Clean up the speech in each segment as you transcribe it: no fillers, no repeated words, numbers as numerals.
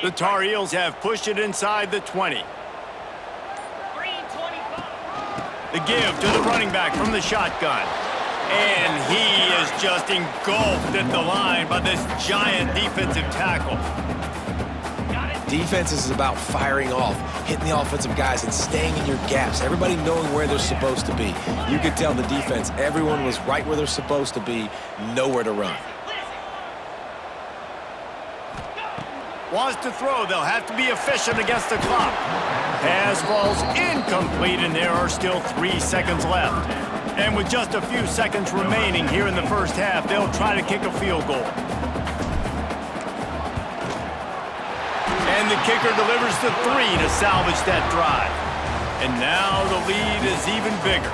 The Tar Heels have pushed it inside the 20. The give to the running back from the shotgun. And he is just engulfed at the line by this giant defensive tackle. Defense is about firing off, hitting the offensive guys and staying in your gaps. Everybody knowing where they're supposed to be. You could tell the defense, everyone was right where they're supposed to be, nowhere to run. Wants to throw. They'll have to be efficient against the clock. Pass falls incomplete, and there are still 3 seconds left. And with just a few seconds remaining here in the first half, they'll try to kick a field goal. And the kicker delivers the 3 to salvage that drive. And now the lead is even bigger.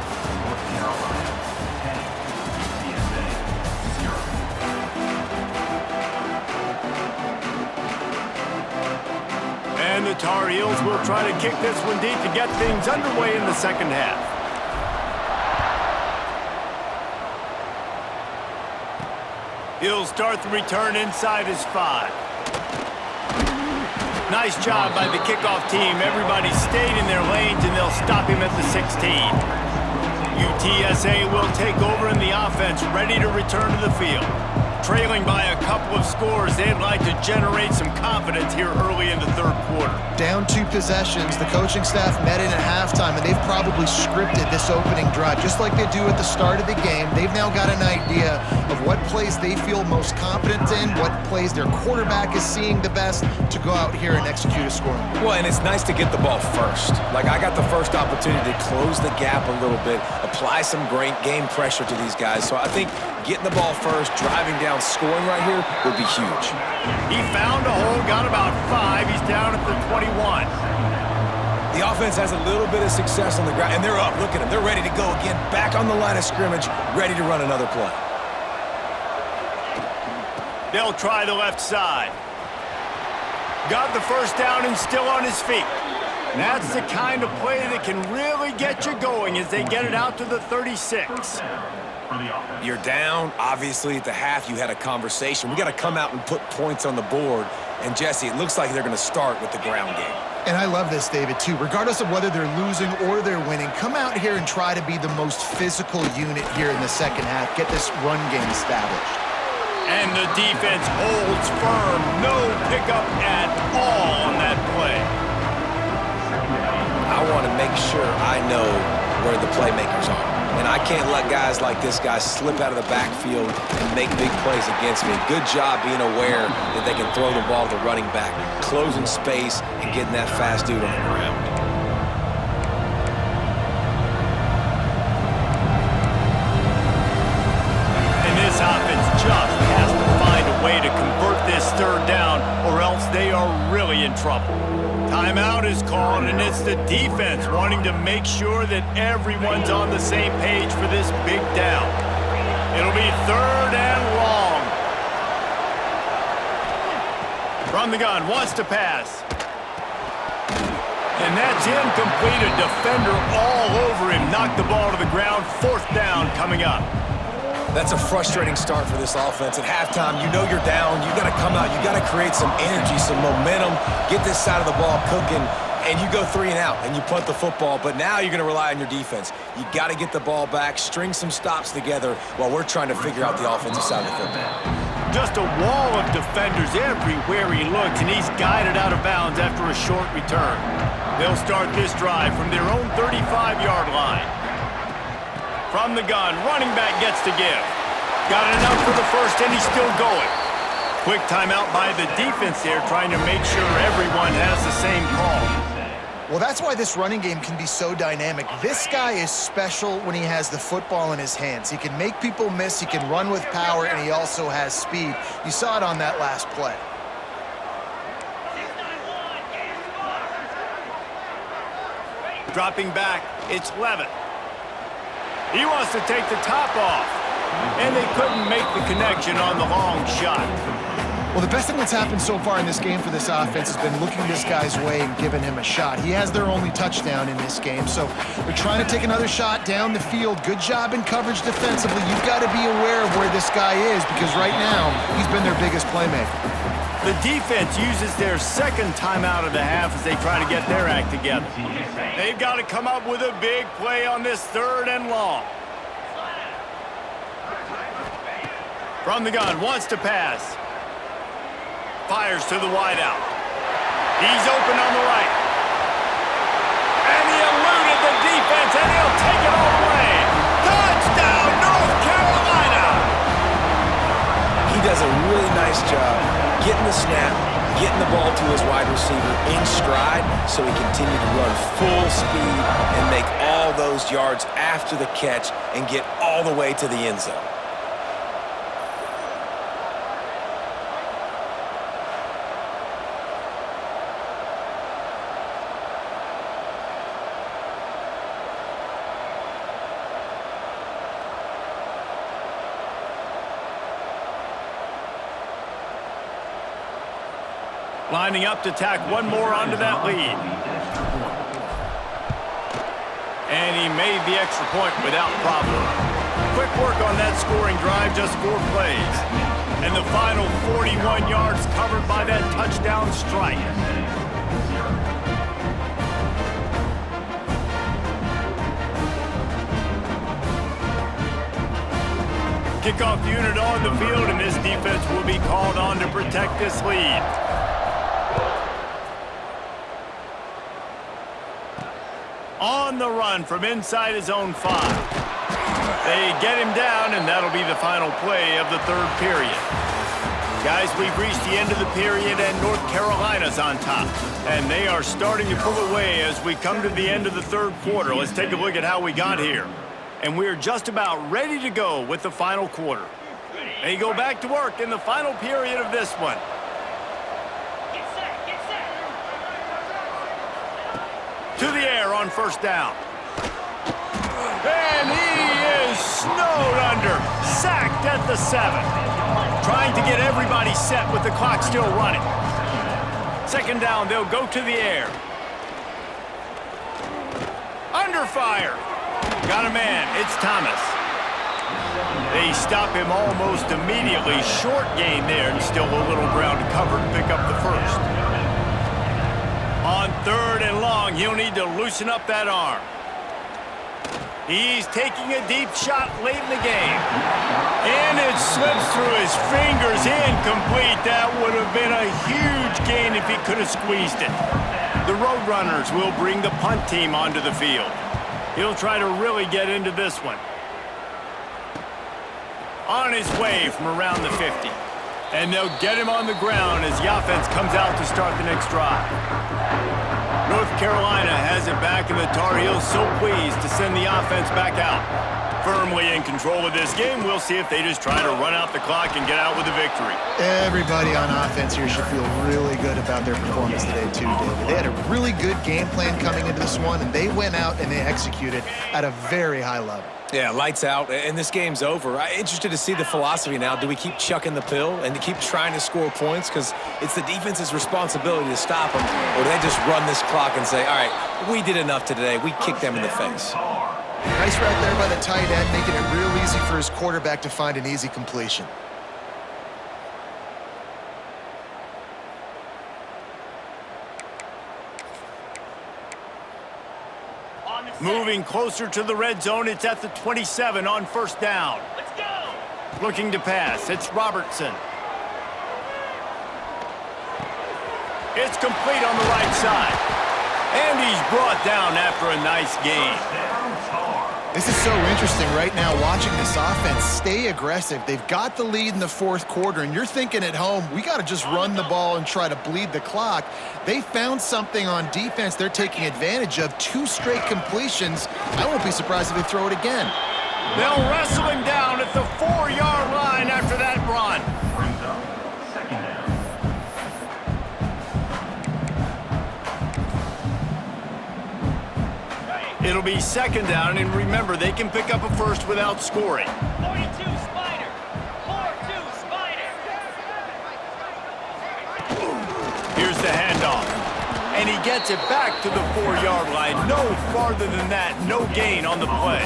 And the Tar Heels will try to kick this one deep to get things underway in the second half. He'll start the return inside his 5. Nice job by the kickoff team. Everybody stayed in their lanes, and they'll stop him at the 16. UTSA will take over in the offense, ready to return to the field. Trailing by a couple of scores, they'd like to generate some confidence here early in the third quarter. Down 2 possessions, the coaching staff met in at halftime, and they've probably scripted this opening drive. Just like they do at the start of the game, they've now got an idea of what plays they feel most confident in, what plays their quarterback is seeing the best to go out here and execute a scoring. Well, and it's nice to get the ball first. Like, I got the first opportunity to close the gap a little bit, apply some great game pressure to these guys. So I think getting the ball first, driving down, scoring right here would be huge. He found a hole, got about 5. He's down at the 21. The offense has a little bit of success on the ground, and they're up. Look at them. They're ready to go again, back on the line of scrimmage, ready to run another play. They'll try the left side. Got the first down and still on his feet. That's the kind of play that can really get you going as they get it out to the 36. You're down. Obviously, at the half, you had a conversation. We got to come out and put points on the board. And, Jesse, it looks like they're going to start with the ground game. And I love this, David, too. Regardless of whether they're losing or they're winning, come out here and try to be the most physical unit here in the second half. Get this run game established. And the defense holds firm. No pickup at all on that play. I want to make sure I know where the playmakers are. And I can't let guys like this guy slip out of the backfield and make big plays against me. Good job being aware that they can throw the ball to the running back, closing space, and getting that fast dude on the ground. And this offense just has to find a way to convert this third down, or else they are really in trouble. Timeout is called, and it's the defense wanting to make sure that everyone's on the same page for this big down. It'll be third and long. From the gun, wants to pass. And that's incomplete. A defender all over him. Knocked the ball to the ground. Fourth down coming up. That's a frustrating start for this offense. At halftime, you know you're down. You got to come out. You got to create some energy, some momentum, get this side of the ball cooking, and you go 3 and out, and you punt the football. But now you're going to rely on your defense. You got to get the ball back, string some stops together while we're trying to figure out the offensive side of the football. Just a wall of defenders everywhere he looks, and he's guided out of bounds after a short return. They'll start this drive from their own 35-yard line. From the gun, running back gets to give. Got enough for the first, and he's still going. Quick timeout by the defense there, trying to make sure everyone has the same call. Well, that's why this running game can be so dynamic. This guy is special when he has the football in his hands. He can make people miss, he can run with power, and he also has speed. You saw it on that last play. Dropping back, it's Levitt. He wants to take the top off, and they couldn't make the connection on the long shot. Well, the best thing that's happened so far in this game for this offense has been looking this guy's way and giving him a shot. He has their only touchdown in this game, so they're trying to take another shot down the field. Good job in coverage defensively. You've got to be aware of where this guy is because right now he's been their biggest playmaker. The defense uses their second timeout of the half as they try to get their act together. They've got to come up with a big play on this 3rd and long. From the gun, wants to pass. Fires to the wideout. He's open on the right. And he eluded the defense, and he'll take it all the way. Touchdown, North Carolina! He does a really nice job getting the snap, getting the ball to his wide receiver in stride so he continued to run full speed and make all those yards after the catch and get all the way to the end zone. Lining up to tack one more onto that lead. And he made the extra point without problem. Quick work on that scoring drive, just 4 plays. And the final 41 yards covered by that touchdown strike. Kickoff unit on the field, and this defense will be called on to protect this lead. On the run from inside his own 5. They get him down, and that'll be the final play of the 3rd period. Guys, we've reached the end of the period, and North Carolina's on top. And they are starting to pull away as we come to the end of the 3rd quarter. Let's take a look at how we got here. And we're just about ready to go with the final quarter. They go back to work in the final period of this one. To the air on 1st down. And he is snowed under. Sacked at the 7. Trying to get everybody set with the clock still running. 2nd down, they'll go to the air. Under fire. Got a man, it's Thomas. They stop him almost immediately. Short gain there, and still a little ground to cover to pick up the 1st. On 3rd and long, he'll need to loosen up that arm. He's taking a deep shot late in the game. And it slips through his fingers, incomplete. That would have been a huge gain if he could have squeezed it. The Roadrunners will bring the punt team onto the field. He'll try to really get into this one. On his way from around the 50. And they'll get him on the ground as the offense comes out to start the next drive. North Carolina has it back, and the Tar Heels so pleased to send the offense back out. Firmly in control of this game, we'll see if they just try to run out the clock and get out with a victory. Everybody on offense here should feel really good about their performance today too, David. They had a really good game plan coming into this one, and they went out and they executed at a very high level. Yeah, lights out, and this game's over. I'm interested to see the philosophy now. Do we keep chucking the pill and to keep trying to score points? Because it's the defense's responsibility to stop them. Or do they just run this clock and say, all right, we did enough today. We kicked them in the face. Nice route there by the tight end, making it real easy for his quarterback to find an easy completion. Moving closer to the red zone, it's at the 27 on 1st down. Let's go! Looking to pass, it's Robertson. It's complete on the right side. And he's brought down after a nice gain. This is so interesting right now, watching this offense stay aggressive. They've got the lead in the 4th quarter, and you're thinking at home, we got to just run the ball and try to bleed the clock. They found something on defense they're taking advantage of. 2 straight completions. I won't be surprised if they throw it again. They'll wrestle him down at the 4-yard line after that run. It'll be 2nd down, and remember, they can pick up a 1st without scoring. 42 Spider! 4-2 Spider! Here's the handoff. And he gets it back to the 4-yard line. No farther than that. No gain on the play.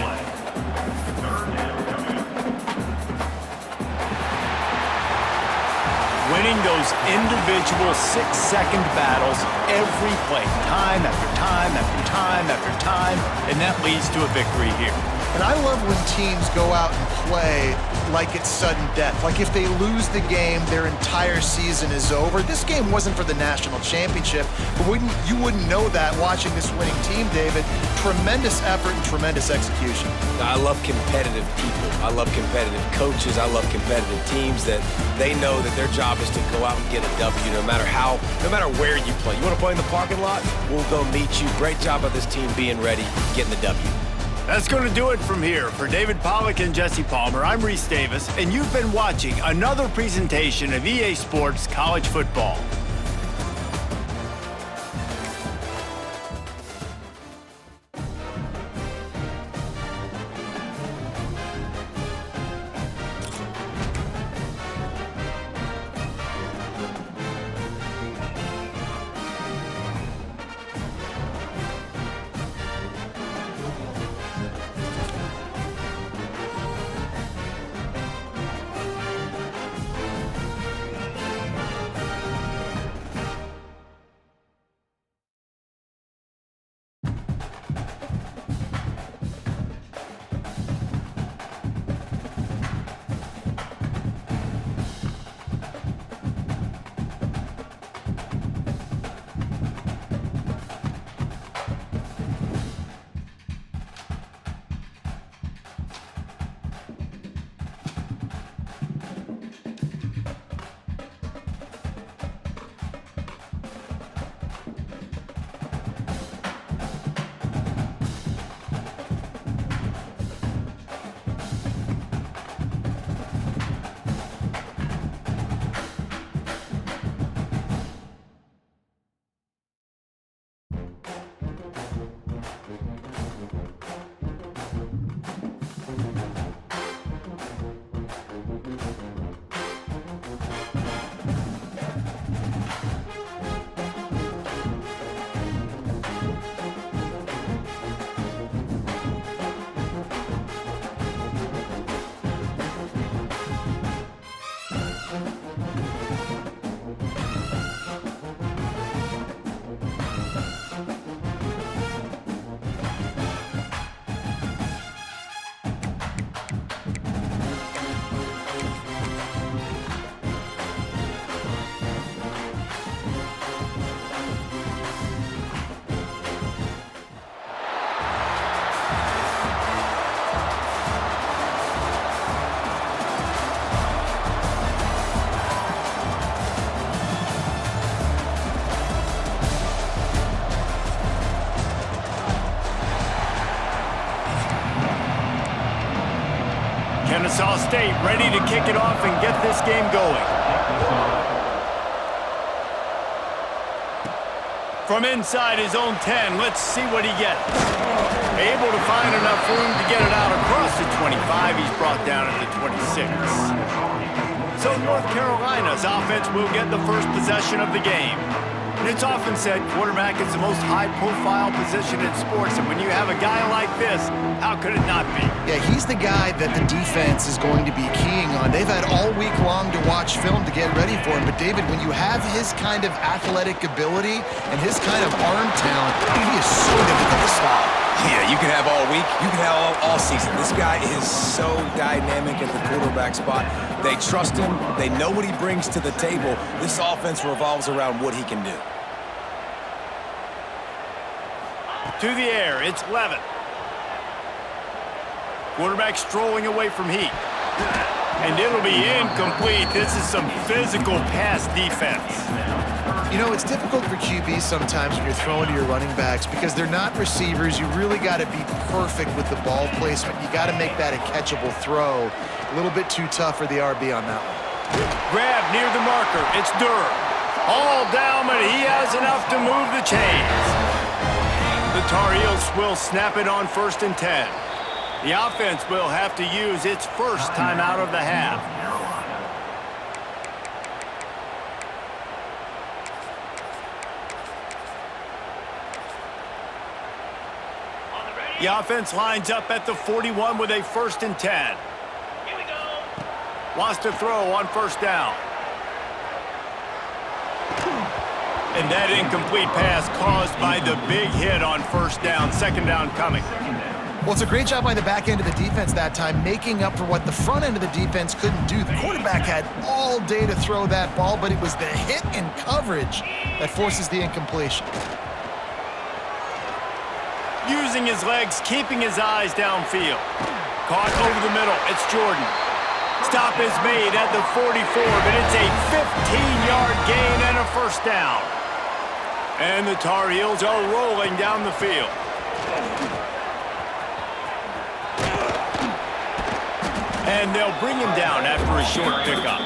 winning those individual 6-second battles every play, time after time after time after time, and that leads to a victory here. And I love when teams go out and play like it's sudden death. Like if they lose the game, their entire season is over. This game wasn't for the national championship, but you wouldn't know that watching this winning team, David. Tremendous effort and tremendous execution. I love competitive people. I love competitive coaches. I love competitive teams that they know that their job is to go out and get a W no matter where you play. You want to play in the parking lot? We'll go meet you. Great job by this team being ready, getting the W. That's going to do it from here. For David Pollack and Jesse Palmer, I'm Reese Davis, and you've been watching another presentation of EA Sports College Football. Kennesaw State ready to kick it off and get this game going. From inside his own 10, let's see what he gets. Able to find enough room to get it out across the 25. He's brought down at the 26. So North Carolina's offense will get the first possession of the game. And it's often said quarterback is the most high-profile position in sports, and when you have a guy like this, how could it not be? Yeah, he's the guy that the defense is going to be keying on. They've had all week long to watch film to get ready for him, but David, when you have his kind of athletic ability and his kind of arm talent, he is so difficult to stop. Yeah, you can have all week, you can have all season. This guy is so dynamic at the quarterback spot. They trust him. They know what he brings to the table. This offense revolves around what he can do. To the air, it's Levin. Quarterback strolling away from Heat. And it'll be incomplete. This is some physical pass defense. You know, it's difficult for QBs sometimes when you're throwing to your running backs because they're not receivers. You really got to be perfect with the ball placement. You got to make that a catchable throw. A little bit too tough for the RB on that one. Grab near the marker. It's Durham. All down, but he has enough to move the chains. The Tar Heels will snap it on 1st and 10. The offense will have to use its first timeout of the half. The offense lines up at the 41 with a 1st and 10. Here we go. Wants to throw on 1st down. And that incomplete pass caused by the big hit on first down, second down coming. Well, it's a great job by the back end of the defense that time, making up for what the front end of the defense couldn't do. The quarterback had all day to throw that ball, but it was the hit and coverage that forces the incompletion. Using his legs, keeping his eyes downfield. Caught over the middle. It's Jordan. Stop is made at the 44, but it's a 15-yard gain and a first down. And the Tar Heels are rolling down the field. And they'll bring him down after a short pickup.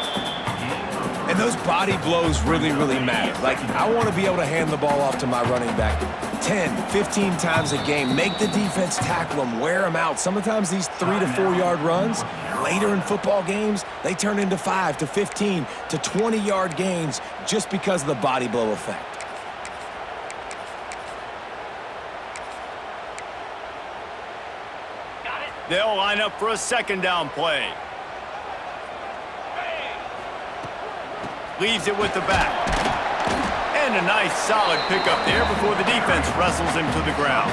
And those body blows really, really matter. Like, I want to be able to hand the ball off to my running back 10, 15 times a game. Make the defense tackle him, wear him out. Sometimes these 3 to 4 yard runs, later in football games, they turn into 5 to 15 to 20 yard gains just because of the body blow effect. They'll line up for a second down play. Leaves it with the back. And a nice solid pickup there before the defense wrestles him to the ground.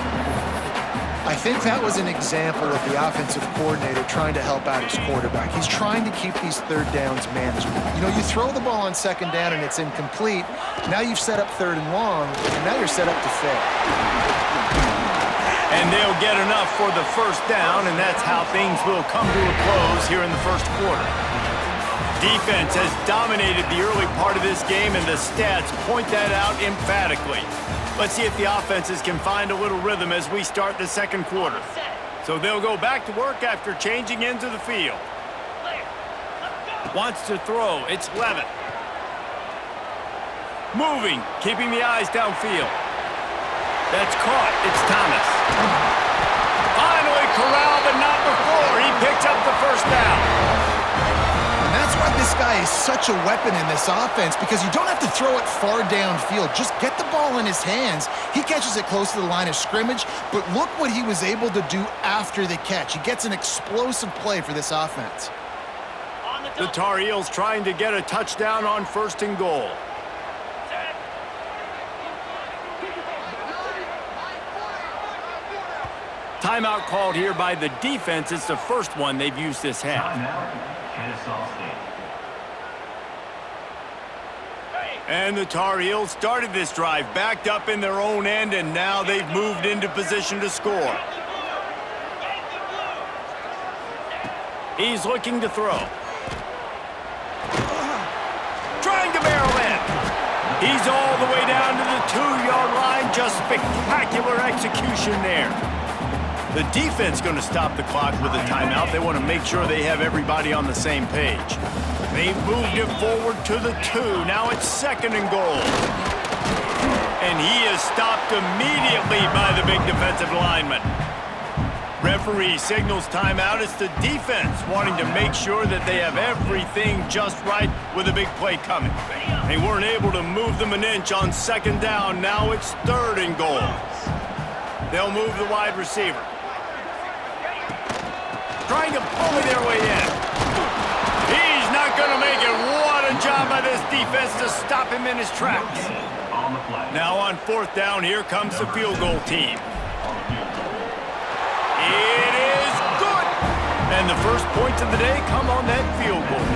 I think that was an example of the offensive coordinator trying to help out his quarterback. He's trying to keep these third downs manageable. You know, you throw the ball on second down and it's incomplete. Now you've set up third and long, and now you're set up to fail. And they'll get enough for the first down, and that's how things will come to a close here in the first quarter. Defense has dominated the early part of this game, and the stats point that out emphatically. Let's see if the offenses can find a little rhythm as we start the second quarter. So they'll go back to work after changing into the field. Wants to throw. It's Levitt. Moving, keeping the eyes downfield. That's caught. It's Thomas. Finally corralled, but not before. He picks up the first down. And that's why this guy is such a weapon in this offense, because you don't have to throw it far downfield. Just get the ball in his hands. He catches it close to the line of scrimmage, but look what he was able to do after the catch. He gets an explosive play for this offense. The Tar Heels trying to get a touchdown on first and goal. Timeout called here by the defense. It's the first one they've used this half. And the Tar Heels started this drive backed up in their own end, and now they've moved into position to score. He's looking to throw. Trying to barrel in. He's all the way down to the 2-yard line. Just spectacular execution there. The defense going to stop the clock with a timeout. They want to make sure they have everybody on the same page. They've moved it forward to the 2. Now it's second and goal. And he is stopped immediately by the big defensive lineman. Referee signals timeout. It's the defense wanting to make sure that they have everything just right with a big play coming. They weren't able to move them an inch on second down. Now it's third and goal. They'll move the wide receiver. Trying to bully their way in. He's not going to make it. What a job by this defense to stop him in his tracks. Now on fourth down, here comes the field goal team. It is good. And the first points of the day come on that field goal.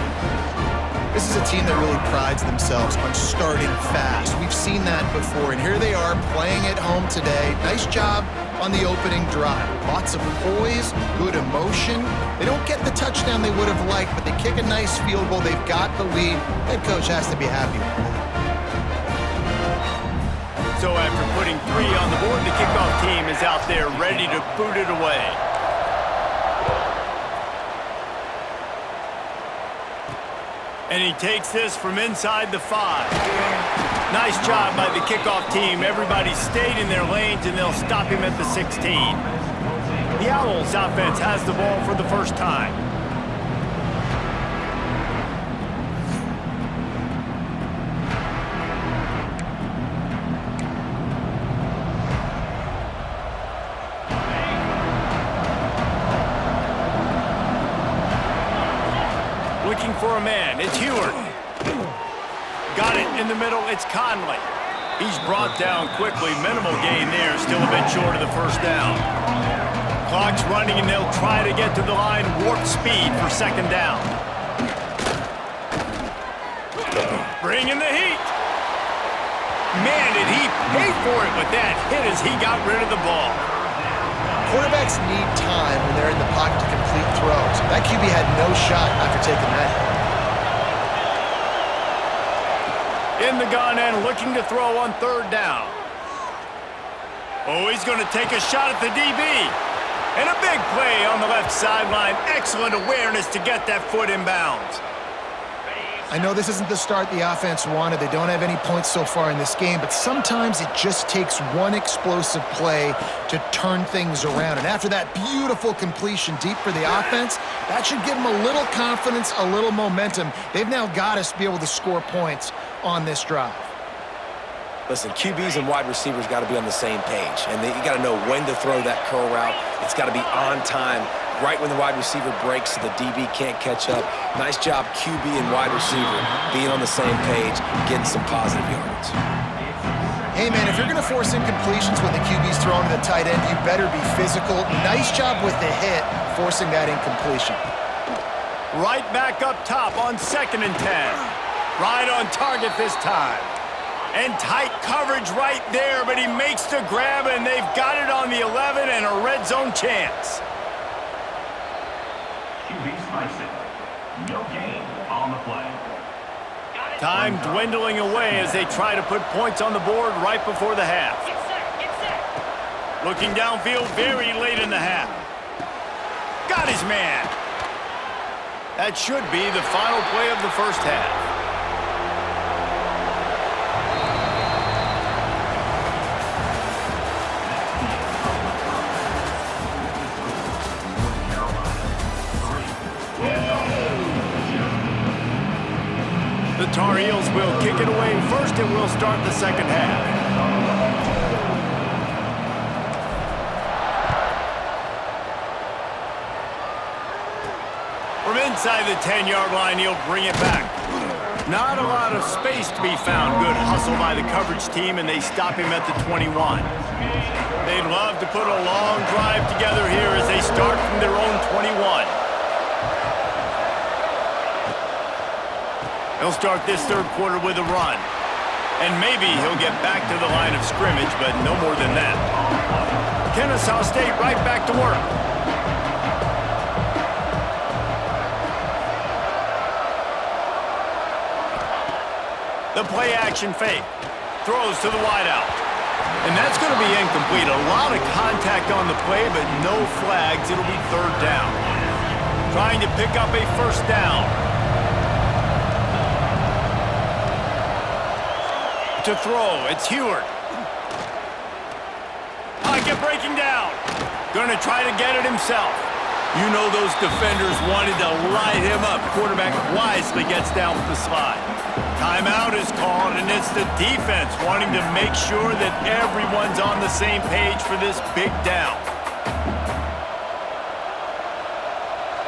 This is a team that really prides themselves on starting fast. We've seen that before, and here they are playing at home today. Nice job on the opening drive. Lots of poise, good emotion. They don't get the touchdown they would have liked, but they kick a nice field goal. They've got the lead. Head coach has to be happy with that. So after putting 3 on the board, the kickoff team is out there ready to boot it away. And he takes this from inside the 5. Nice job by the kickoff team. Everybody stayed in their lanes, and they'll stop him at the 16. The Owls offense has the ball for the first time. Looking for a man. It's Heward. Got it in the middle. It's Conley. He's brought down quickly. Minimal gain there. Still a bit short of the first down. Clock's running, and they'll try to get to the line warp speed for second down. Bring in the heat. Man, did he pay for it with that hit as he got rid of the ball. Quarterbacks need time when they're in the pocket to complete throws. That QB had no shot after taking that hit. In the gun and looking to throw on third down. Oh, he's going to take a shot at the DB. And a big play on the left sideline. Excellent awareness to get that foot in bounds. I know this isn't the start the offense wanted. They don't have any points so far in this game, but sometimes it just takes one explosive play to turn things around. And after that beautiful completion deep for the offense, that should give them a little confidence, a little momentum. They've now got us to be able to score points on this drive. Listen, QBs and wide receivers got to be on the same page, and you got to know when to throw that curl route. It's got to be on time, right when the wide receiver breaks so the DB can't catch up. Nice job, QB and wide receiver, being on the same page, getting some positive yards. Hey, man, if you're going to force incompletions when the QB's throwing to the tight end, you better be physical. Nice job with the hit, forcing that incompletion. Right back up top on 2nd and 10. Right on target this time. And tight coverage right there, but he makes the grab, and they've got it on the 11 and a red zone chance. QB spicing. No gain on the play. Time dwindling away as they try to put points on the board right before the half. Get set, get set. Looking downfield very late in the half. Got his man. That should be the final play of the first half. The Tar Heels will kick it away first, and we'll start the second half. From inside the 10-yard line, he'll bring it back. Not a lot of space to be found. Good hustle by the coverage team, and they stop him at the 21. They'd love to put a long drive together here as they start from their own 21. He'll start this third quarter with a run. And maybe he'll get back to the line of scrimmage, but no more than that. Kennesaw State right back to work. The play action fake. Throws to the wideout. And that's going to be incomplete. A lot of contact on the play, but no flags. It'll be third down. Trying to pick up a first down. To throw, it's Heward. Pocket breaking down. Gonna try to get it himself. You know those defenders wanted to light him up. Quarterback wisely gets down with the slide. Timeout is called, and it's the defense wanting to make sure that everyone's on the same page for this big down.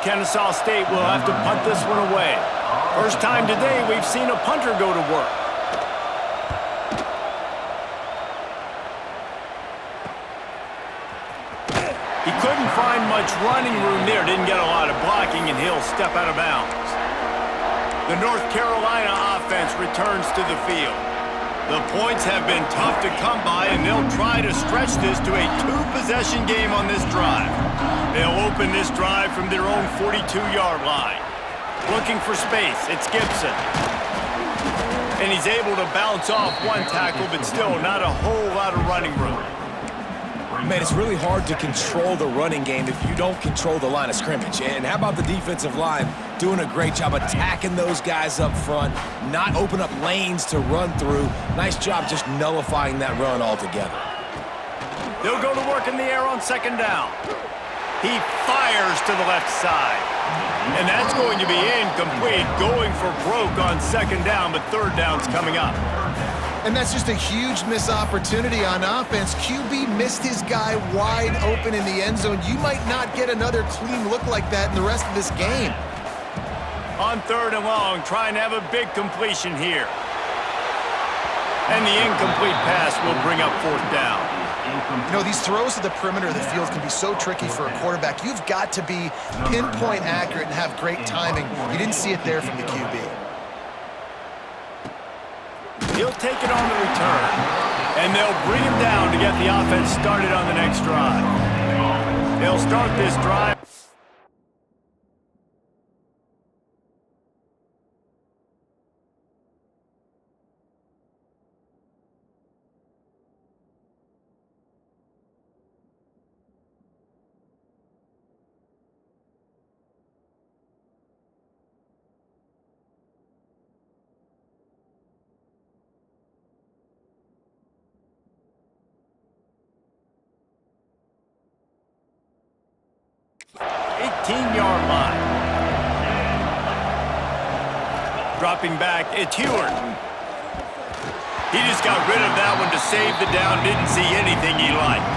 Kennesaw State will have to punt this one away. First time today we've seen a punter go to work. He couldn't find much running room there, didn't get a lot of blocking, and he'll step out of bounds. The North Carolina offense returns to the field. The points have been tough to come by, and they'll try to stretch this to a two-possession game on this drive. They'll open this drive from their own 42-yard line. Looking for space, it's Gibson. And he's able to bounce off one tackle, but still not a whole lot of running room. Man, it's really hard to control the running game if you don't control the line of scrimmage. And how about the defensive line doing a great job attacking those guys up front, not open up lanes to run through. Nice job just nullifying that run altogether. They'll go to work in the air on second down. He fires to the left side. And that's going to be incomplete, going for broke on second down, but third down's coming up. And that's just a huge missed opportunity on offense. QB missed his guy wide open in the end zone. You might not get another clean look like that in the rest of this game. On third and long, trying to have a big completion here. And the incomplete pass will bring up fourth down. You know, these throws to the perimeter of the field can be so tricky for a quarterback. You've got to be pinpoint accurate and have great timing. You didn't see it there from the QB. He'll take it on the return, and they'll bring him down to get the offense started on the next drive. They'll start this drive. Line. Dropping back, it's Heward. He just got rid of that one to save the down. Didn't see anything he liked.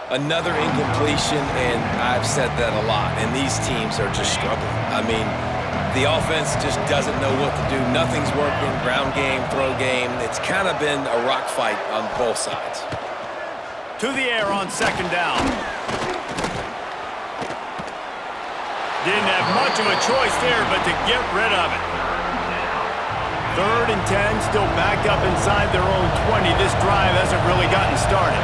Another incompletion, and I've said that a lot, and these teams are just struggling. I mean, the offense just doesn't know what to do. Nothing's working, ground game, throw game. It's kind of been a rock fight on both sides. To the air on second down. Didn't have much of a choice there, but to get rid of it. 3rd and 10, still backed up inside their own 20. This drive hasn't really gotten started.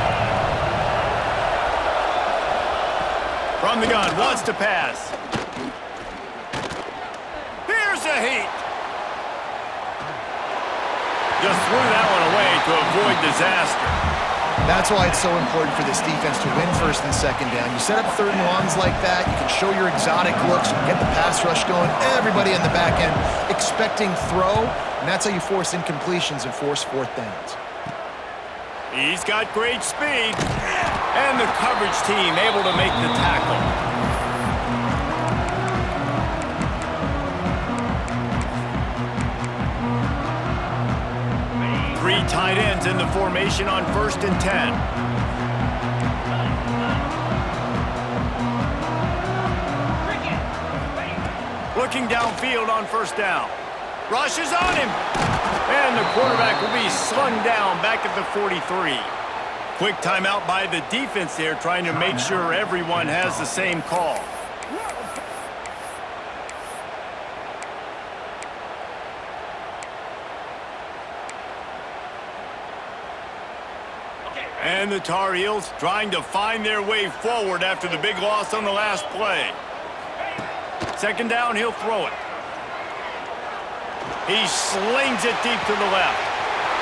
From the gun, wants to pass. Here's a heat. Just threw that one away to avoid disaster. That's why it's so important for this defense to win 1st and 2nd down. You set up 3rd and longs like that, you can show your exotic looks, you can get the pass rush going, everybody in the back end expecting throw, and that's how you force incompletions and force 4th downs. He's got great speed, and the coverage team able to make the tackle. Three tight ends in the formation on 1st and 10. Looking downfield on 1st down. Rushes on him. And the quarterback will be slung down back at the 43. Quick timeout by the defense there, trying to make sure everyone has the same call. And the Tar Heels trying to find their way forward after the big loss on the last play. 2nd down, he'll throw it. He slings it deep to the left.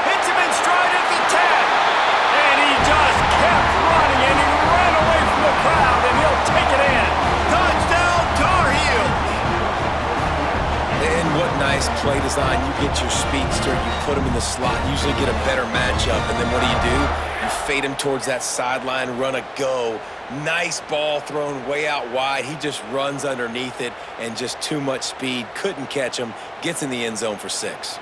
Hits him in stride at the 10. And he just kept running, and he ran away from the crowd, and he'll take it in. Touchdown, Tar Heels! And what nice play design. You get your speedster, you put him in the slot, usually get a better matchup, and then what do? You fade him towards that sideline, run a go. Nice ball thrown way out wide. He just runs underneath it, and just too much speed. Couldn't catch him. Gets in the end zone for 6.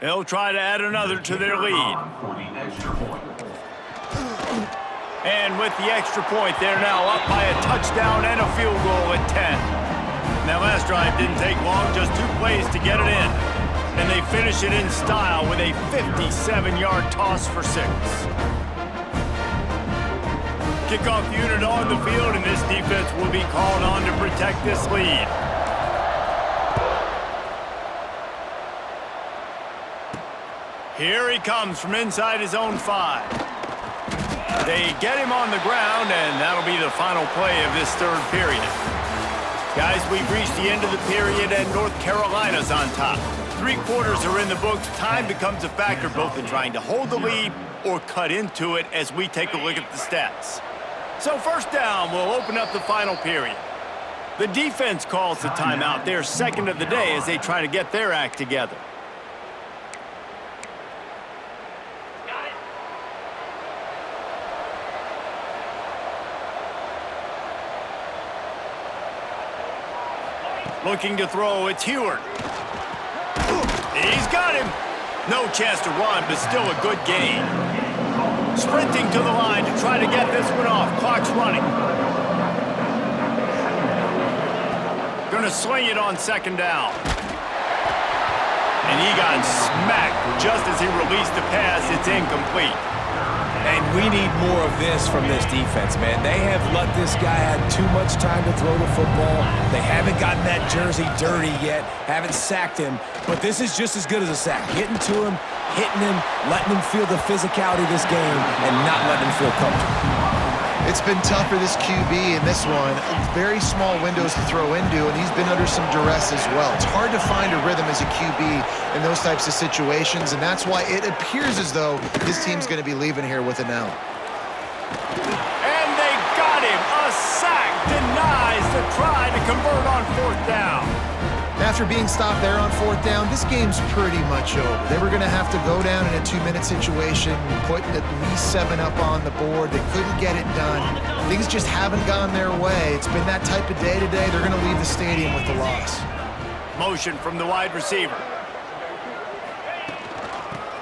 They'll try to add another to their lead. For the extra point. And with the extra point, they're now up by a touchdown and a field goal at 10. That last drive didn't take long, just 2 plays to get it in. And they finish it in style with a 57-yard toss for 6. Kickoff unit on the field, and this defense will be called on to protect this lead. Here he comes from inside his own 5. They get him on the ground, and that'll be the final play of this 3rd period. Guys, we've reached the end of the period, and North Carolina's on top. 3 quarters are in the books. Time becomes a factor both in trying to hold the lead or cut into it as we take a look at the stats. So first down, we'll open up the final period. The defense calls the timeout. They're second of the day as they try to get their act together. Looking to throw, it's Heward. He's got him. No chance to run, but still a good gain. Sprinting to the line to try to get this one off. Clock's running. Gonna sling it on 2nd down. And he got smacked just as he released the pass. It's incomplete. And we need more of this from this defense, man. They have let this guy have too much time to throw the football. They haven't gotten that jersey dirty yet, haven't sacked him, but this is just as good as a sack. Getting to him, hitting him, letting him feel the physicality of this game, and not letting him feel comfortable. It's been tough for this QB in this one. Very small windows to throw into, and he's been under some duress as well. It's hard to find a rhythm as a QB in those types of situations, and that's why it appears as though his team's going to be leaving here with an L. And they got him. A sack denies the try to convert on 4th down. After being stopped there on 4th down, this game's pretty much over. They were going to have to go down in a 2-minute situation, put at least 7 up on the board. They couldn't get it done. Things just haven't gone their way. It's been that type of day today. They're going to leave the stadium with the loss. Motion from the wide receiver.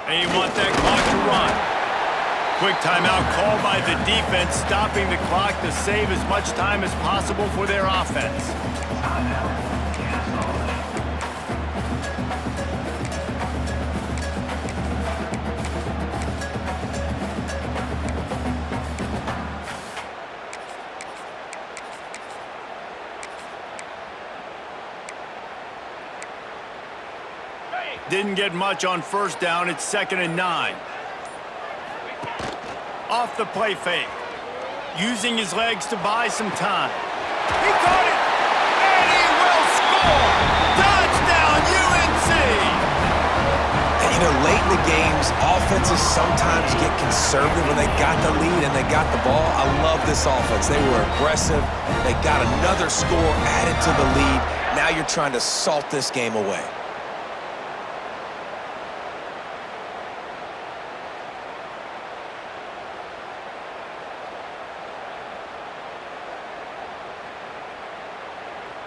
And you want that clock to run. Quick timeout called by the defense, stopping the clock to save as much time as possible for their offense. Didn't get much on 1st down. It's 2nd and 9. Off the play fake. Using his legs to buy some time. He caught it! And he will score! Touchdown, UNC! And you know, late in the games, offenses sometimes get conservative when they got the lead and they got the ball. I love this offense. They were aggressive. They got another score added to the lead. Now you're trying to salt this game away.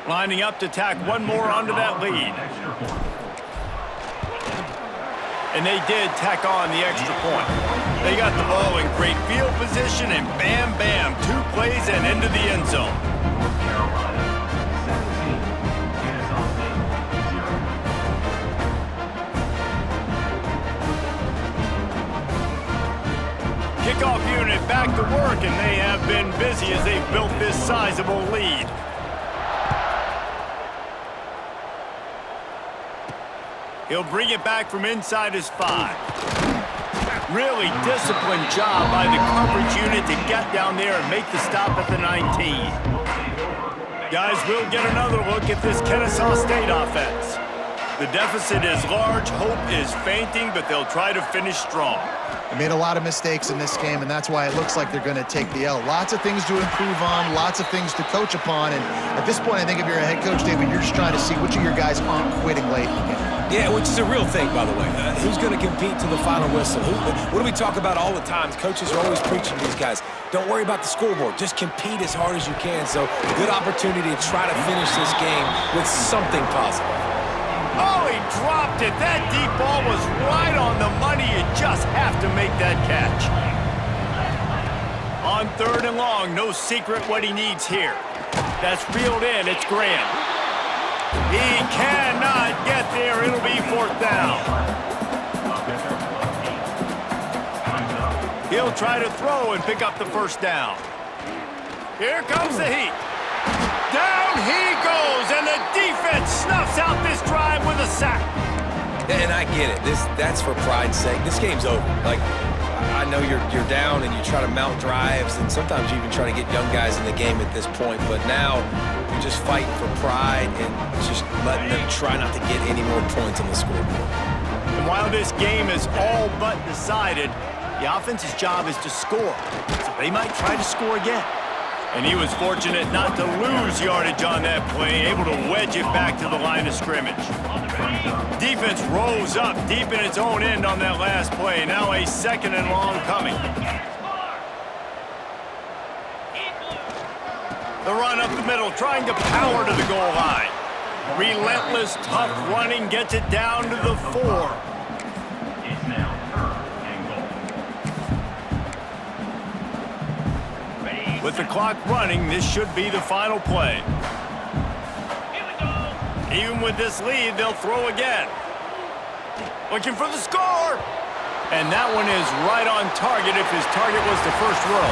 Lining up to tack one more onto that lead. And they did tack on the extra point. They got the ball in great field position, and bam, bam, 2 plays and into the end zone. Kickoff unit back to work, and they have been busy as they've built this sizable lead. He'll bring it back from inside his 5. Really disciplined job by the coverage unit to get down there and make the stop at the 19. Guys, we'll get another look at this Kennesaw State offense. The deficit is large, hope is fainting, but they'll try to finish strong. They made a lot of mistakes in this game, and that's why it looks like they're going to take the L. Lots of things to improve on, lots of things to coach upon, and at this point, I think if you're a head coach, David, you're just trying to see which of your guys aren't quitting late in the game. Yeah, which is a real thing, by the way. Who's going to compete to the final whistle? What do we talk about all the time? Coaches are always preaching to these guys. Don't worry about the scoreboard. Just compete as hard as you can. So, good opportunity to try to finish this game with something positive. Oh, he dropped it. That deep ball was right on the money. You just have to make that catch. On 3rd and long, no secret what he needs here. That's reeled in. It's Graham. He cannot get there. It'll be 4th down. He'll try to throw and pick up the 1st down. Here comes the heat. Down he goes, and the defense snuffs out this drive with a sack. And I get it. That's for pride's sake. This game's over. Like, I know you're down and you try to mount drives, and sometimes you even try to get young guys in the game at this point. But now you're just fighting for pride and just letting them try not to get any more points on the scoreboard. And while this game is all but decided, the offense's job is to score. So they might try to score again. And he was fortunate not to lose yardage on that play, able to wedge it back to the line of scrimmage. Defense rose up deep in its own end on that last play. Now a 2nd and long coming. The run up the middle, trying to power to the goal line. Relentless, tough running gets it down to the 4. It's now 3rd and goal. With the clock running, this should be the final play. Even with this lead, they'll throw again. Looking for the score! And that one is right on target if his target was the first row.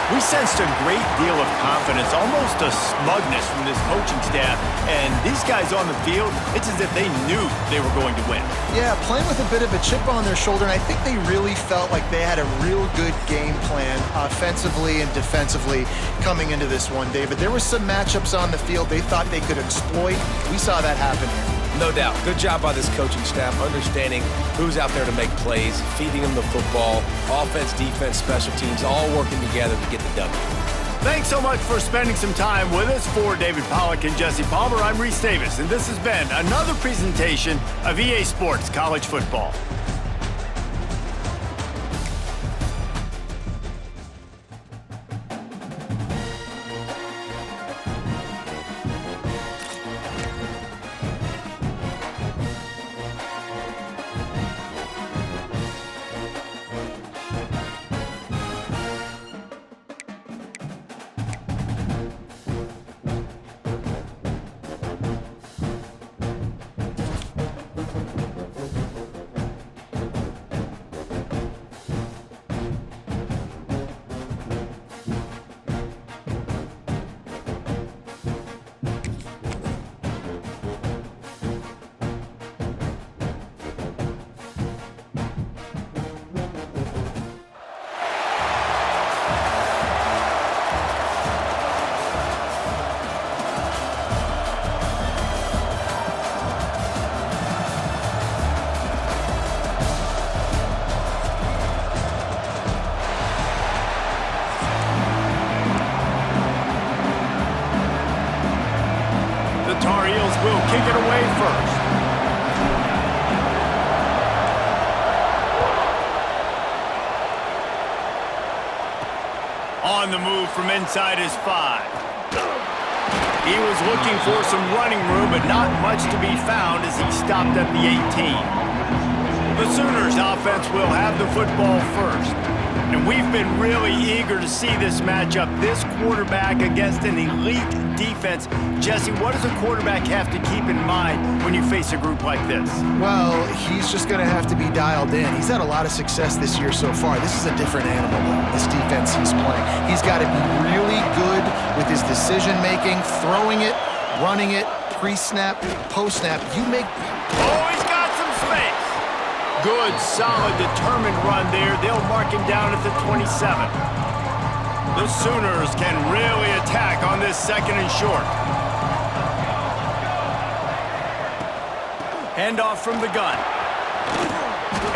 We sensed a great deal of confidence, almost a smugness from this coaching staff. And these guys on the field, it's as if they knew they were going to win. Yeah, playing with a bit of a chip on their shoulder, and I think they really felt like they had a real good game plan offensively and defensively coming into this one, David. There were some matchups on the field they thought they could exploit. We saw that happen here. No doubt. Good job by this coaching staff, understanding who's out there to make plays, feeding them the football, offense, defense, special teams, all working together to get the W. Thanks so much for spending some time with us. For David Pollack and Jesse Palmer, I'm Reese Davis, and this has been another presentation of EA Sports College Football. Tar Heels will kick it away first. On the move from inside his 5. He was looking for some running room, but not much to be found as he stopped at the 18. The Sooners offense will have the football first. And we've been really eager to see this matchup, this quarterback against an elite defense. Jesse, what does a quarterback have to keep in mind when you face a group like this? Well, he's just going to have to be dialed in. He's had a lot of success this year so far. This is a different animal, this defense he's playing. He's got to be really good with his decision-making, throwing it, running it, pre-snap, post-snap. You make... Oh, he's got some space. Good, solid, determined run there. They'll mark him down at the 27. The Sooners can really attack on this 2nd and short. Handoff from the gun.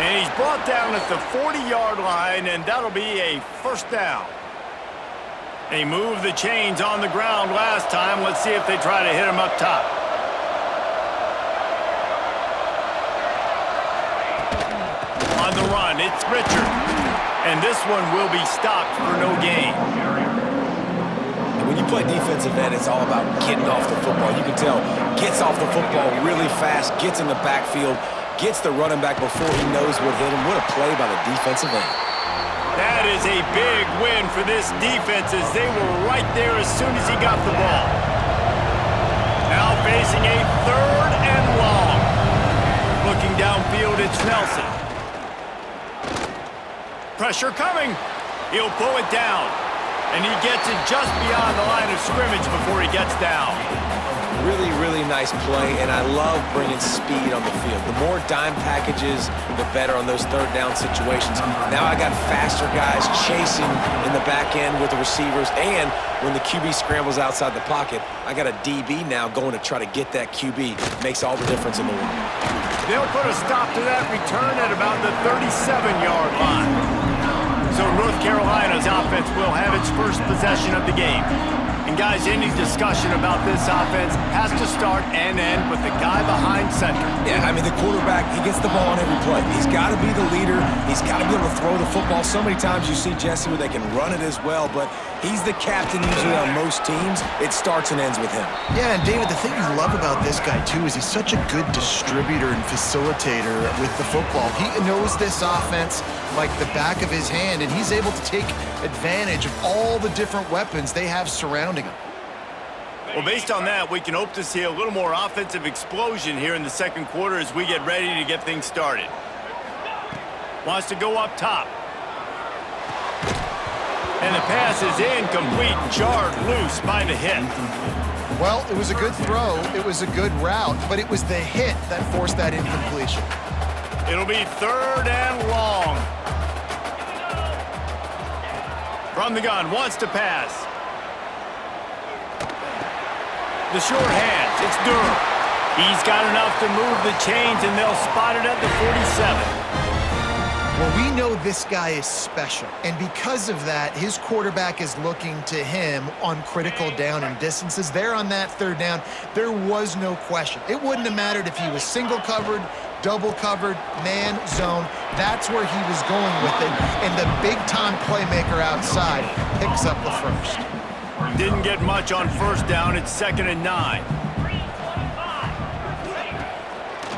And he's brought down at the 40-yard line, and that'll be a 1st down. They moved the chains on the ground last time. Let's see if they try to hit him up top. On the run, it's Richard. And this one will be stopped for no gain. We when you play defensive end, it's all about getting off the football. You can tell, gets off the football really fast, gets in the backfield, gets the running back before he knows what hit him. What a play by the defensive end. That is a big win for this defense as they were right there as soon as he got the ball. Now facing a 3rd and long. Looking downfield, it's Nelson. Pressure coming. He'll pull it down. And he gets it just beyond the line of scrimmage before he gets down. Really, really nice play, and I love bringing speed on the field. The more dime packages, the better on those 3rd down situations. Now I got faster guys chasing in the back end with the receivers, and when the QB scrambles outside the pocket, I got a DB now going to try to get that QB. Makes all the difference in the world. They'll put a stop to that return at about the 37-yard line. So North Carolina's offense will have its first possession of the game. And guys, any discussion about this offense has to start and end with the guy behind center. Yeah, I mean, the quarterback, he gets the ball on every play. He's got to be the leader. He's got to be able to throw the football. So many times you see Jesse where they can run it as well, but he's the captain usually on most teams. It starts and ends with him. Yeah, and David, the thing you love about this guy, too, is he's such a good distributor and facilitator with the football. He knows this offense like the back of his hand, and he's able to take advantage of all the different weapons they have surrounding him. Well, based on that, we can hope to see a little more offensive explosion here in the second quarter as we get ready to get things started. Wants to go up top. And the pass is incomplete, jarred loose by the hit. Well, it was a good throw, it was a good route, but it was the hit that forced that incompletion. It'll be 3rd and long. From the gun, wants to pass. The short hands, it's Durham. He's got enough to move the chains, and they'll spot it at the 47. Well, we know this guy is special, and because of that, his quarterback is looking to him on critical down and distances. There on that 3rd down, there was no question. It wouldn't have mattered if he was single covered, double covered, man, zone. That's where he was going with it, and the big-time playmaker outside picks up the first. Didn't get much on 1st down. It's 2nd and 9.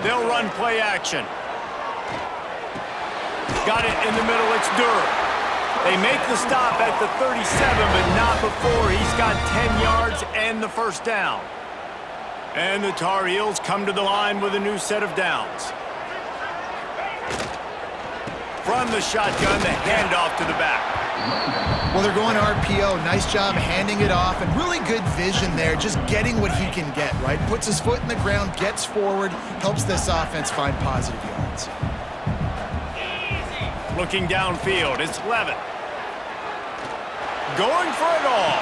They'll run play action. Got it in the middle, it's Durham. They make the stop at the 37, but not before he's got 10 yards and the 1st down. And the Tar Heels come to the line with a new set of downs. From the shotgun, the handoff to the back. Well, they're going RPO. Nice job handing it off, and really good vision there, just getting what he can get, right? Puts his foot in the ground, gets forward, helps this offense find positive yards. Looking downfield, it's Levitt. Going for it all.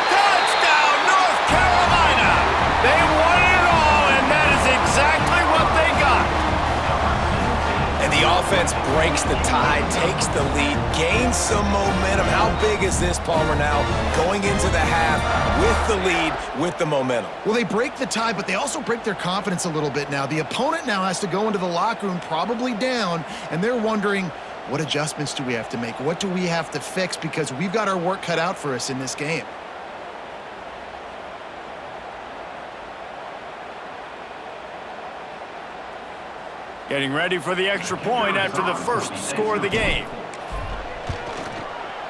Touchdown, North Carolina! They won it all, and that is exactly what they got. And the offense breaks the tie, takes the lead, gains some momentum. How big is this, Palmer, now going into the half with the lead, with the momentum? Well, they break the tie, but they also break their confidence a little bit now. The opponent now has to go into the locker room probably down, and they're wondering, what adjustments do we have to make? What do we have to fix? Because we've got our work cut out for us in this game. Getting ready for the extra point after the first score of the game.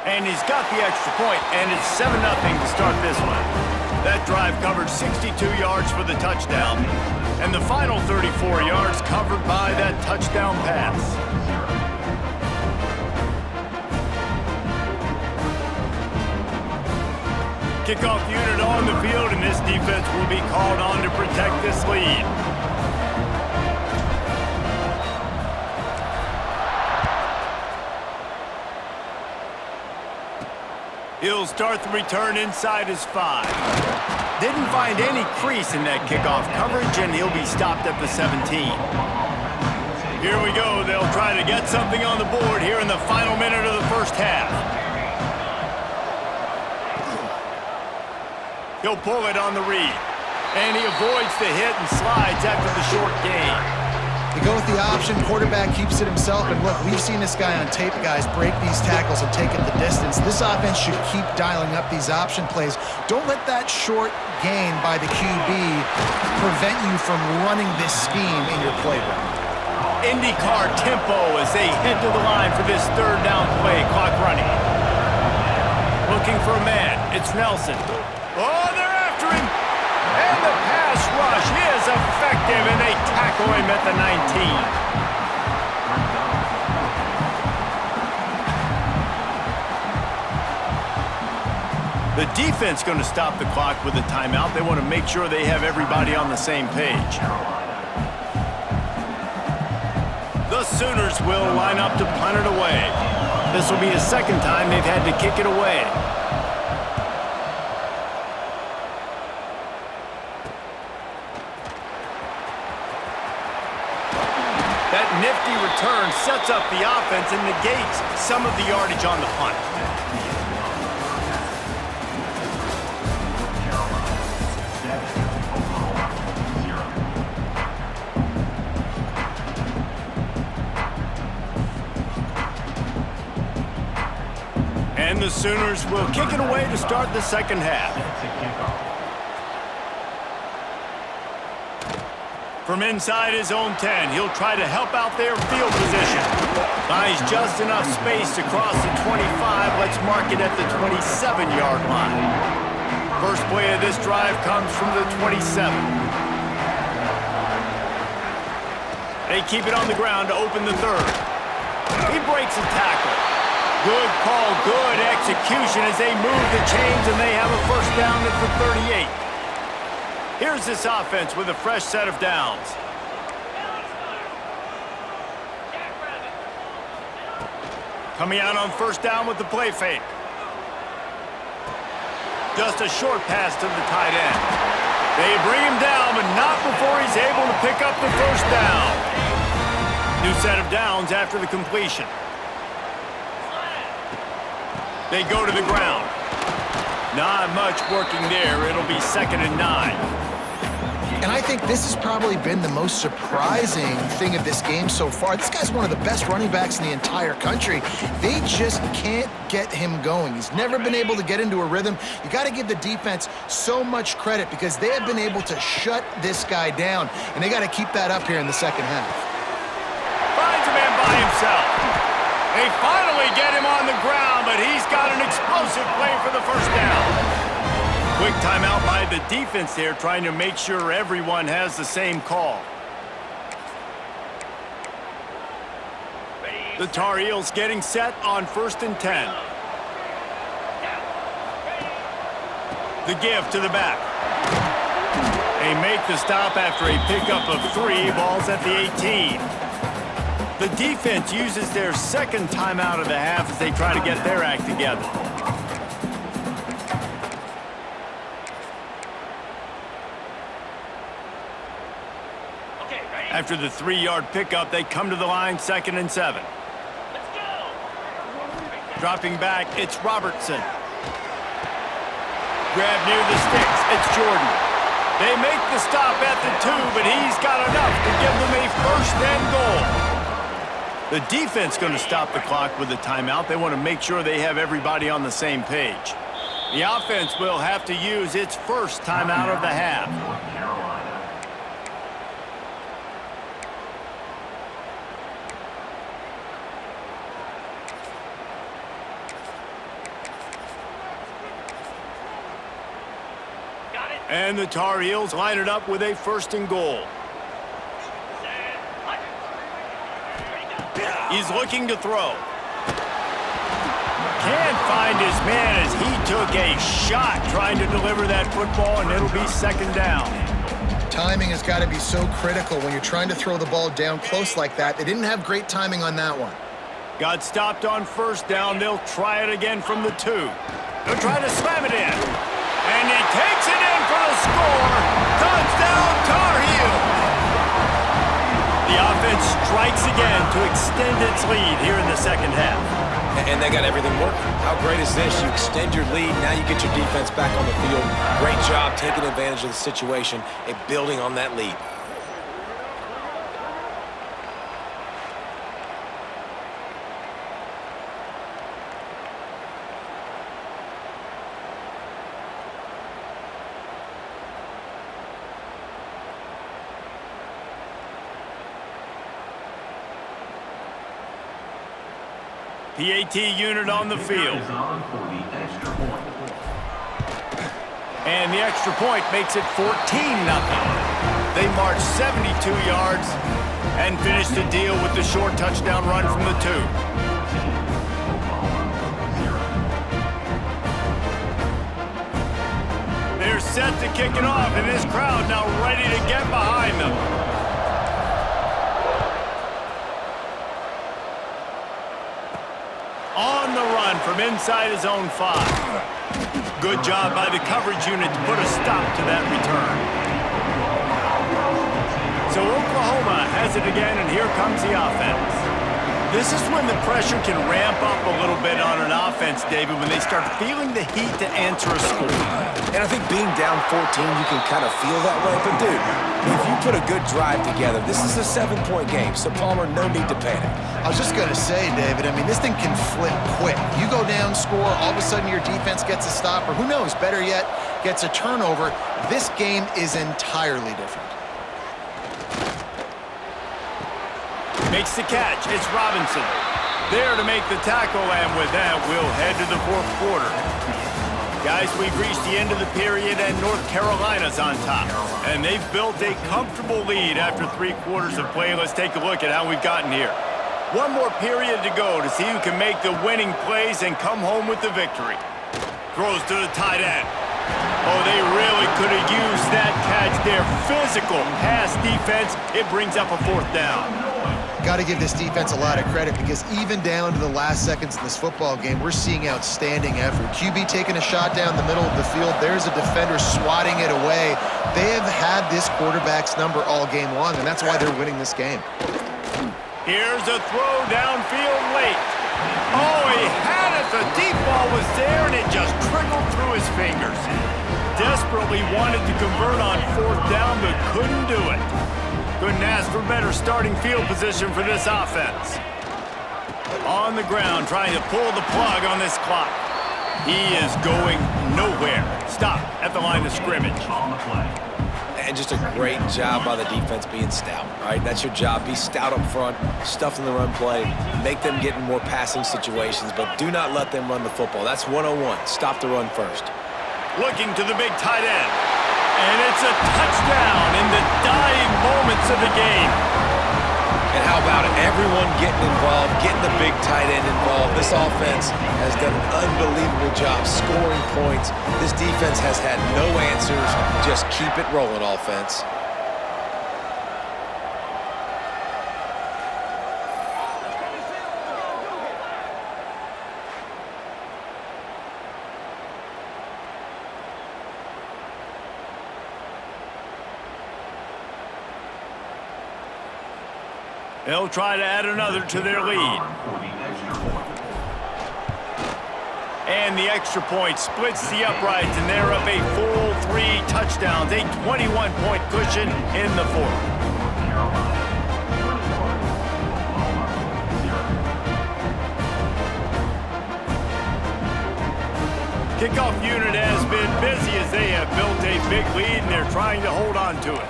And he's got the extra point, and it's 7-0 to start this one. That drive covered 62 yards for the touchdown, and the final 34 yards covered by that touchdown pass. Kickoff unit on the field, and this defense will be called on to protect this lead. He'll start the return inside his 5. Didn't find any crease in that kickoff coverage, and he'll be stopped at the 17. Here we go. They'll try to get something on the board here in the final minute of the first half. He'll pull it on the read, and he avoids the hit and slides after the short gain. They go with the option. Quarterback keeps it himself. And look, we've seen this guy on tape, guys, break these tackles and take it the distance. This offense should keep dialing up these option plays. Don't let that short gain by the QB prevent you from running this scheme in your playbook. IndyCar tempo as they head to the line for this third down play. Clock running. Looking for a man. It's Nelson. Oh, they're after him. And the pass rush is effective, and they tackle him at the 19. The defense going to stop the clock with a timeout. They want to make sure they have everybody on the same page. The Sooners will line up to punt it away. This will be the second time they've had to kick it away. That nifty return sets up the offense and negates some of the yardage on the punt. And the Sooners will kick it away to start the second half. From inside his own 10, he'll try to help out their field position. Buys just enough space to cross the 25. Let's mark it at the 27-yard line. First play of this drive comes from the 27. They keep it on the ground to open the third. He breaks a tackle. Good call, good execution as they move the chains, and they have a first down at the 38. Here's this offense with a fresh set of downs. Coming out on first down with the play fake. Just a short pass to the tight end. They bring him down, but not before he's able to pick up the first down. New set of downs after the completion. They go to the ground. Not much working there. It'll be 2nd and 9. And I think this has probably been the most surprising thing of this game so far. This guy's one of the best running backs in the entire country. They just can't get him going. He's never been able to get into a rhythm. You got to give the defense so much credit because they have been able to shut this guy down, and they got to keep that up here in the second half. Finds a man by himself. They finally get him on the ground, but he's got an explosive play for the first down. Quick timeout by the defense there, trying to make sure everyone has the same call. The Tar Heels getting set on 1st and 10. The give to the back. They make the stop after a pickup of 3. Ball's at the 18. The defense uses their second timeout of the half as they try to get their act together. After the 3-yard pickup, they come to the line, 2nd and 7. Let's go. Dropping back, it's Robertson. Grab near the sticks, it's Jordan. They make the stop at the 2, but he's got enough to give them a 1st and goal. The defense going to stop the clock with a timeout. They want to make sure they have everybody on the same page. The offense will have to use its first timeout of the half. And the Tar Heels line it up with a 1st and goal. He's looking to throw. Can't find his man as he took a shot trying to deliver that football, and it'll be 2nd down. Timing has got to be so critical when you're trying to throw the ball down close like that. They didn't have great timing on that one. Got stopped on 1st down. They'll try it again from the 2. They'll try to slam it in. And he takes it in for the score. Touchdown, Tar Heels. The offense strikes again to extend its lead here in the second half. And they got everything working. How great is this? You extend your lead, now you get your defense back on the field. Great job taking advantage of the situation and building on that lead. PAT unit on the field. Is on for the extra point. And the extra point makes it 14-0. They march 72 yards and finish the deal with the short touchdown run from the 2. They're set to kick it off, and this crowd now ready to get behind them. On the run from inside his own 5. Good job by the coverage unit to put a stop to that return. So Oklahoma has it again, and here comes the offense. This is when the pressure can ramp up a little bit on an offense, David, when they start feeling the heat to answer a score. And I think being down 14, you can kind of feel that way. But, dude, if you put a good drive together, this is a 7-point game. So, Palmer, no need to panic. I was just going to say, David, I mean, this thing can flip quick. You go down, score, all of a sudden your defense gets a stop, or who knows, better yet, gets a turnover. This game is entirely different. Makes the catch. It's Robinson. There to make the tackle, and with that, we'll head to the 4th quarter. Guys, we've reached the end of the period, and North Carolina's on top. And they've built a comfortable lead after 3 quarters of play. Let's take a look at how we've gotten here. One more period to go to see who can make the winning plays and come home with the victory. Throws to the tight end. Oh, they really could have used that catch there. Physical pass defense. It brings up a 4th down. Got to give this defense a lot of credit because even down to the last seconds in this football game, we're seeing outstanding effort. QB taking a shot down the middle of the field. There's a defender swatting it away. They have had this quarterback's number all game long, and that's why they're winning this game. Here's a throw downfield late. Oh, he had it. The deep ball was there, and it just trickled through his fingers. Desperately wanted to convert on 4th down, but couldn't do it. Couldn't ask for better starting field position for this offense. On the ground, trying to pull the plug on this clock. He is going nowhere. Stop at the line of scrimmage. On the play. And just a great job by the defense being stout, right? That's your job. Be stout up front, stuff in the run play, make them get in more passing situations, but do not let them run the football. That's 101. Stop the run first. Looking to the big tight end. And it's a touchdown in the dying moments of the game. And how about it? Everyone getting involved, getting the big tight end involved. This offense has done an unbelievable job scoring points. This defense has had no answers. Just keep it rolling, offense. They'll try to add another to their lead. And the extra point splits the uprights, and they're up a full 3 touchdowns, a 21-point cushion in the 4th. Kickoff unit has been busy as they have built a big lead, and they're trying to hold on to it.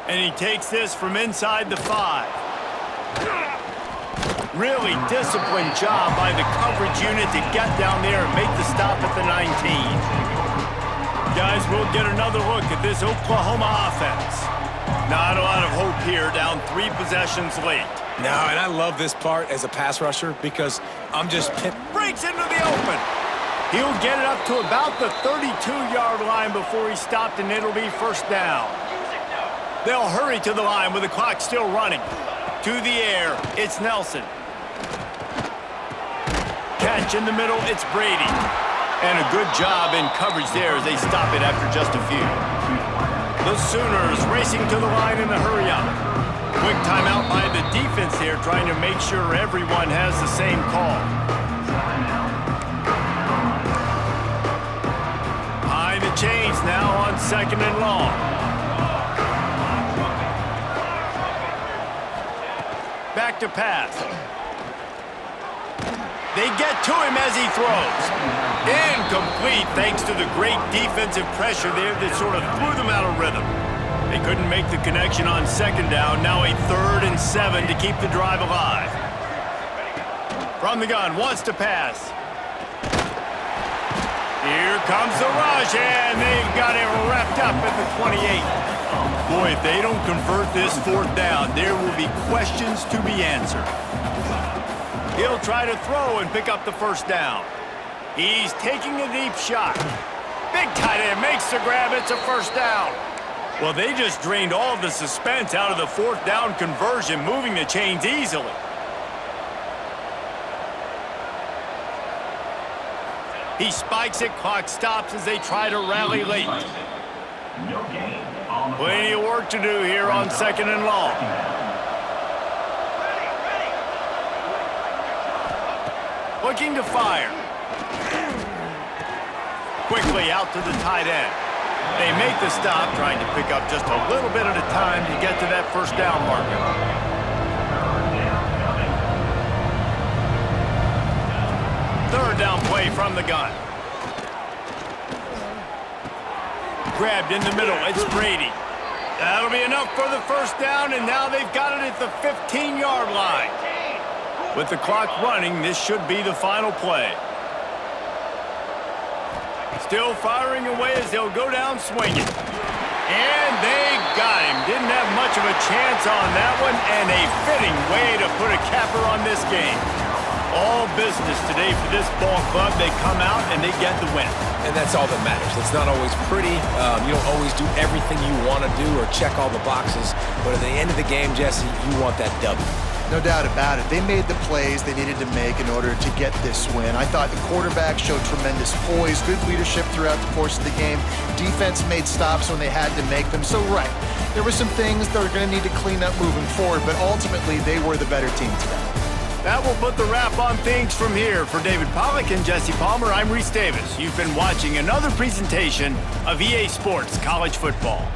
And he takes this from inside the 5. Really disciplined job by the coverage unit to get down there and make the stop at the 19. Guys, we'll get another look at this Oklahoma offense. Not a lot of hope here, down 3 possessions late. No, and I love this part as a pass rusher because I'm just breaks into the open. He'll get it up to about the 32-yard line before he's stopped, and it'll be 1st down. They'll hurry to the line with the clock still running. To the air, it's Nelson. Catch in the middle, it's Brady. And a good job in coverage there as they stop it after just a few. The Sooners racing to the line in a hurry-up. Quick timeout by the defense here, trying to make sure everyone has the same call. Behind the chains now on 2nd and long. Back to pass. They get to him as he throws. Incomplete thanks to the great defensive pressure there that sort of threw them out of rhythm. They couldn't make the connection on second down. Now a 3rd and 7 to keep the drive alive. From the gun, wants to pass. Here comes the rush, and they've got it wrapped up at the 28. Boy, if they don't convert this 4th down, there will be questions to be answered. He'll try to throw and pick up the 1st down. He's taking a deep shot. Big tight end makes the grab. It's a 1st down. Well, they just drained all the suspense out of the 4th down conversion, moving the chains easily. He spikes it, clock stops as they try to rally late. No gain on the Plenty of work to do here on 2nd and long. Looking to fire. Quickly out to the tight end. They make the stop, trying to pick up just a little bit at a time to get to that 1st down marker. 3rd down play from the gun. Grabbed in the middle, it's Brady. That'll be enough for the 1st down, and now they've got it at the 15-yard line. With the clock running, this should be the final play. Still firing away as they'll go down swinging. And they got him. Didn't have much of a chance on that one, and a fitting way to put a capper on this game. All business today for this ball club. They come out and they get the win. And that's all that matters. It's not always pretty. You don't always do everything you want to do or check all the boxes. But at the end of the game, Jesse, you want that W. No doubt about it. They made the plays they needed to make in order to get this win. I thought the quarterback showed tremendous poise, good leadership throughout the course of the game. Defense made stops when they had to make them. So, right, there were some things that are going to need to clean up moving forward, but ultimately they were the better team today. That will put the wrap on things from here. For David Pollack and Jesse Palmer, I'm Reese Davis. You've been watching another presentation of EA Sports College Football.